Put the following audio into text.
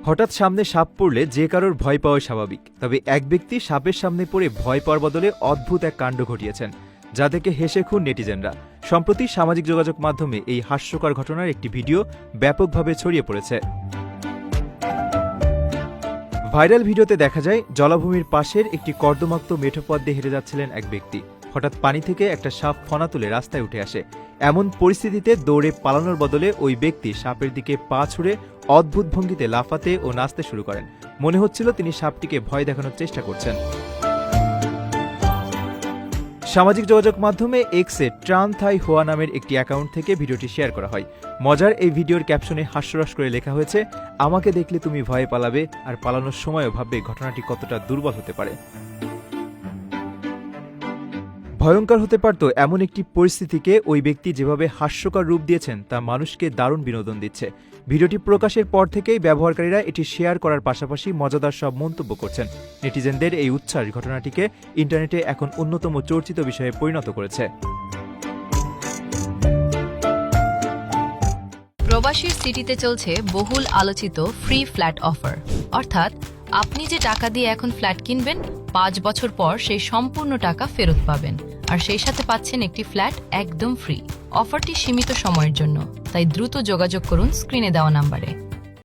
হঠাৎ সামনে সাপ পড়লে যে কারোর ভয় পাওয়া স্বাভাবিক, তবে এক ব্যক্তি সাপের সামনে পড়ে ভয় পাওয়ার বদলে অদ্ভুত এক কাণ্ড ঘটিয়েছেন, যা দেখে হেসে খুন নেটিজেনরা। সম্প্রতি সামাজিক যোগাযোগ মাধ্যমে এই হাস্যকর ঘটনার একটি ভিডিও ব্যাপকভাবে ছড়িয়ে পড়েছে। ভাইরাল ভিডিওতে দেখা যায় জলাভূমির পাশের একটি কর্দমাক্ত মেঠো পথ দিয়ে হেঁটে যাচ্ছিলেন এক ব্যক্তি। হঠাৎ পানি থেকে একটা সাপ ফনা তুলে রাস্তায় উঠে আসে। এমন পরিস্থিতিতে দৌড়ে পালানোর বদলে ওই ব্যক্তি সাপের দিকে পা ছুঁড়ে অদ্ভুত ভঙ্গিতে লাফাতে ও নাচতে শুরু করেন। মনে হচ্ছিল তিনি সাপটিকে ভয় দেখানোর চেষ্টা করছেন। সামাজিক যোগাযোগ মাধ্যমে এক্সে ট্রান থাই হোয়া নামের একটি অ্যাকাউন্ট থেকে ভিডিওটি শেয়ার করা হয়। মজার এই ভিডিওর ক্যাপশনে হাস্যরস করে লেখা হয়েছে, আমাকে দেখলে তুমি ভয়ে পালাবে, আর পালানোর সময়ও ভাববে ঘটনাটি কতটা দুর্বল হতে পারে। ভয়ঙ্কর হতে পারত এমন একটি পরিস্থিতিকে ওই ব্যক্তি যেভাবে হাস্যকর রূপ দিয়েছেন তা মানুষকে দারুণ বিনোদন দিচ্ছে। ভিডিওটি প্রকাশের পর থেকেই ব্যবহারকারীরা এটি শেয়ার করার পাশাপাশি মজাদার সব মন্তব্য করছেন। নেটিজেনদের এই উচ্ছ্বাস ঘটনাটিকে ইন্টারনেটে এখন অন্যতম চর্চিত বিষয়ে পরিণত করেছে। প্রবাসীর সিটিতে চলছে বহুল আলোচিত ফ্রি ফ্ল্যাট অফার, অর্থাৎ আপনি যে টাকা দিয়ে এখন ফ্ল্যাট কিনবেন 5 বছর পর সেই সম্পূর্ণ টাকা ফেরত পাবেন, আর সেই সাথে পাচ্ছেন একটি ফ্ল্যাট একদম ফ্রি। অফারটি সীমিত সময়ের জন্য, তাই দ্রুত যোগাযোগ করুন স্ক্রিনে দেওয়া নাম্বারে।